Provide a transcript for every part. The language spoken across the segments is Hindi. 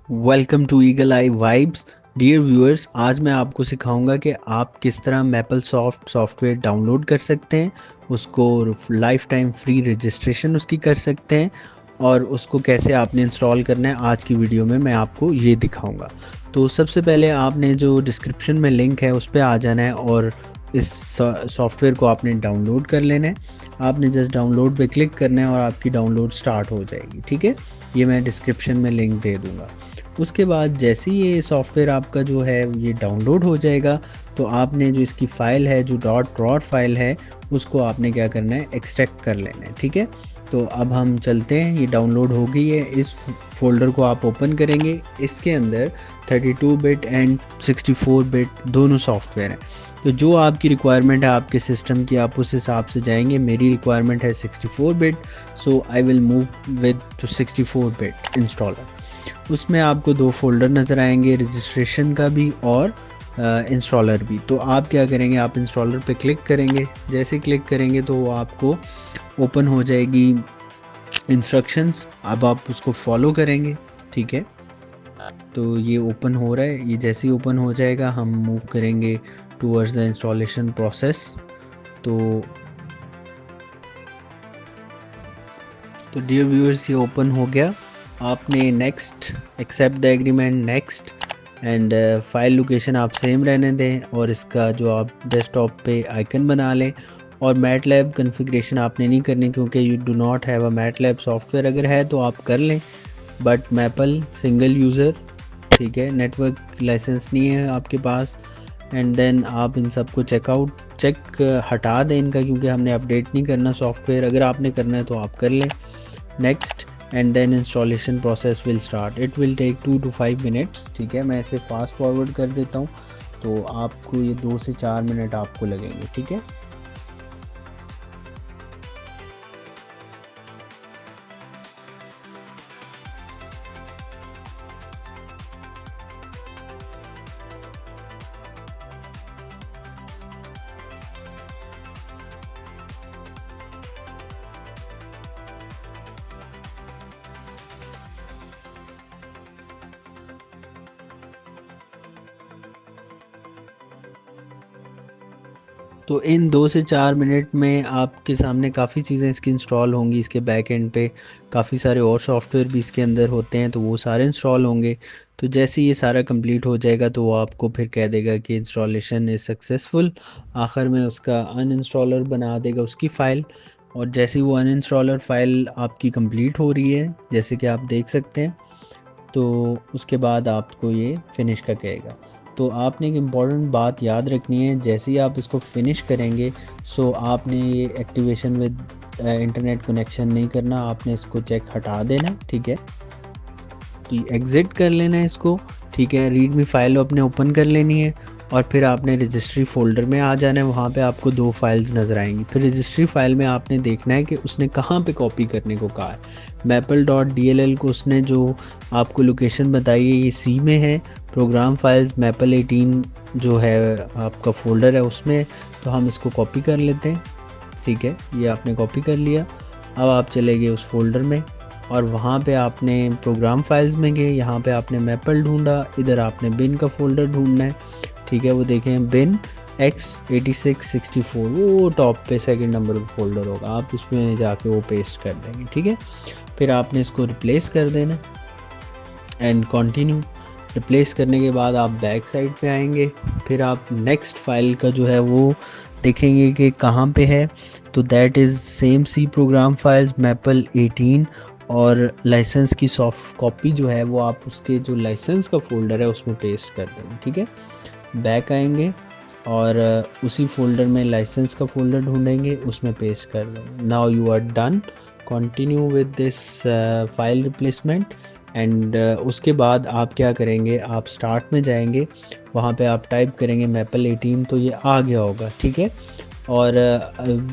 Welcome to eagle eye vibes. Dear viewers, आज मैं आपको सिखाऊंगा कि आप किस तरह मैपल सॉफ्टवेयर डाउनलोड कर सकते हैं, उसको लाइफ टाइम फ्री रजिस्ट्रेशन उसकी कर सकते हैं और उसको कैसे आपने इंस्टॉल करना है। आज की वीडियो में मैं आपको ये दिखाऊंगा। तो सबसे पहले आपने जो डिस्क्रिप्शन में लिंक है उस पर आ जाना है और इस सॉफ्टवेयर को आपने डाउनलोड कर लेना है। आपने जस्ट डाउनलोड पे क्लिक करना है और आपकी डाउनलोड स्टार्ट हो जाएगी। ठीक है, ये मैं डिस्क्रिप्शन में लिंक दे दूँगा। उसके बाद जैसे ही ये सॉफ्टवेयर आपका जो है ये डाउनलोड हो जाएगा, तो आपने जो इसकी फ़ाइल है, जो .rot फाइल है, उसको आपने क्या करना है, एक्सट्रैक्ट कर लेना है। ठीक है, तो अब हम चलते हैं। ये डाउनलोड हो गई है। इस फोल्डर को आप ओपन करेंगे। इसके अंदर 32 बिट एंड 64 बिट दोनों सॉफ्टवेयर हैं। तो जो आपकी रिक्वायरमेंट है आपके सिस्टम की, आप उस हिसाब से जाएंगे। मेरी रिक्वायरमेंट है 64 bit, so I will move with two 64 bit installer. उसमें आपको दो फोल्डर नज़र आएंगे, रजिस्ट्रेशन का भी और इंस्टॉलर भी। तो आप क्या करेंगे, आप इंस्टॉलर पे क्लिक करेंगे। जैसे क्लिक करेंगे तो वो आपको ओपन हो जाएगी इंस्ट्रक्शंस। अब आप उसको फॉलो करेंगे। ठीक है, तो ये ओपन हो रहा है। ये जैसे ही ओपन हो जाएगा हम मूव करेंगे टूवर्ड्स द इंस्टॉलेशन प्रोसेस। तो डियर व्यूअर्स, ये ओपन हो गया। आपने next, accept the agreement, next and file location आप सेम रहने दें और इसका जो आप डेस्कटॉप पे आइकन बना लें। और मैटलैब कॉन्फ़िगरेशन आपने नहीं करनी क्योंकि you do not have a MATLAB software. अगर है तो आप कर लें, बट मैपल सिंगल यूज़र, ठीक है, नेटवर्क लाइसेंस नहीं है आपके पास। एंड देन आप इन सबको चेक हटा दें इनका, क्योंकि हमने अपडेट नहीं करना सॉफ्टवेयर। अगर आपने करना है तो आप कर लें। Next and then installation process will start. It will take 2 to 5 minutes. ठीक है, मैं इसे फास्ट फॉरवर्ड कर देता हूँ, तो आपको ये 2 से 4 मिनट आपको लगेंगे। ठीक है, तो इन 2 से 4 मिनट में आपके सामने काफ़ी चीज़ें इसकी इंस्टॉल होंगी। इसके बैक एंड पे काफ़ी सारे और सॉफ्टवेयर भी इसके अंदर होते हैं, तो वो सारे इंस्टॉल होंगे। तो जैसे ये सारा कंप्लीट हो जाएगा तो वो आपको फिर कह देगा कि इंस्टॉलेशन इज़ सक्सेसफुल। आखिर में उसका अनइंस्टॉलर बना देगा उसकी फ़ाइल। और जैसे ही वो अनइंस्टॉलर फ़ाइल आपकी कंप्लीट हो रही है, जैसे कि आप देख सकते हैं, तो उसके बाद आपको ये फ़िनिश का कहेगा। तो आपने एक इम्पॉर्टेंट बात याद रखनी है, जैसे ही आप इसको फ़िनिश करेंगे, सो आपने ये एक्टिवेशन विद इंटरनेट कनेक्शन नहीं करना, आपने इसको चेक हटा देना। ठीक है, तो एग्ज़िट कर लेना है इसको। ठीक है, रीडमी फ़ाइल अपने ओपन कर लेनी है और फिर आपने रजिस्ट्री फ़ोल्डर में आ जाना है। वहाँ पे आपको दो फाइल्स नज़र आएंगी। फिर रजिस्ट्री फ़ाइल में आपने देखना है कि उसने कहाँ पे कॉपी करने को कहा है। maple.dll को उसने जो आपको लोकेशन बताई है ये सी में है। प्रोग्राम फाइल्स maple 18 जो है आपका फ़ोल्डर है उसमें। तो हम इसको कॉपी कर लेते हैं। ठीक है, ये आपने कॉपी कर लिया। अब आप चले गए उस फोल्डर में और वहाँ पे आपने प्रोग्राम फाइल्स में गए। यहाँ पे आपने मैपल ढूंढा, इधर आपने बिन का फ़ोल्डर ढूंढना है। ठीक है, वो देखें बिन x8664, वो टॉप पे सेकंड नंबर पे फोल्डर होगा। आप उसमें जाके वो पेस्ट कर देंगे। ठीक है, फिर आपने इसको रिप्लेस कर देना एंड कंटिन्यू। रिप्लेस करने के बाद आप बैक साइड पे आएंगे। फिर आप नेक्स्ट फाइल का जो है वो देखेंगे कि कहाँ पे है। तो that is same C program files Maple 18 और लाइसेंस की सॉफ्ट कॉपी जो है वो आप उसके जो लाइसेंस का फोल्डर है उसमें पेस्ट कर देंगे। ठीक है, बैक आएंगे और उसी फोल्डर में लाइसेंस का फोल्डर ढूंढेंगे, उसमें पेस्ट कर देंगे। Now you are done. Continue with this file replacement and उसके बाद आप क्या करेंगे, आप स्टार्ट में जाएंगे, वहाँ पे आप टाइप करेंगे मैपल 18, तो ये आ गया होगा। ठीक है, और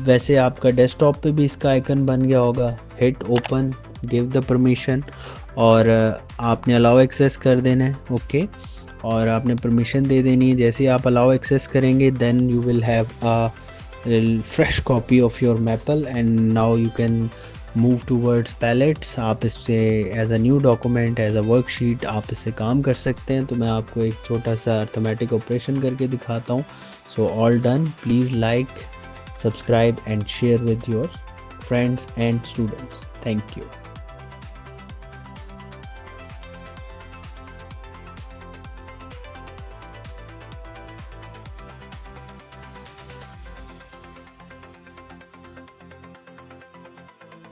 वैसे आपका डेस्कटॉप पे भी इसका आइकन बन गया होगा। Hit open, give the permission और आपने अलाउ एक्सेस कर देना है। ओके, और आपने परमिशन दे देनी है। जैसे ही आप अलाउ एक्सेस करेंगे then you will have a fresh copy of your Maple and now you can move towards palettes, आप इससे as a new document, as a worksheet आप इससे काम कर सकते हैं। तो मैं आपको एक छोटा सा अर्थमेटिक ऑपरेशन करके दिखाता हूँ। So all done, please like, subscribe and share with your friends and students. Thank you.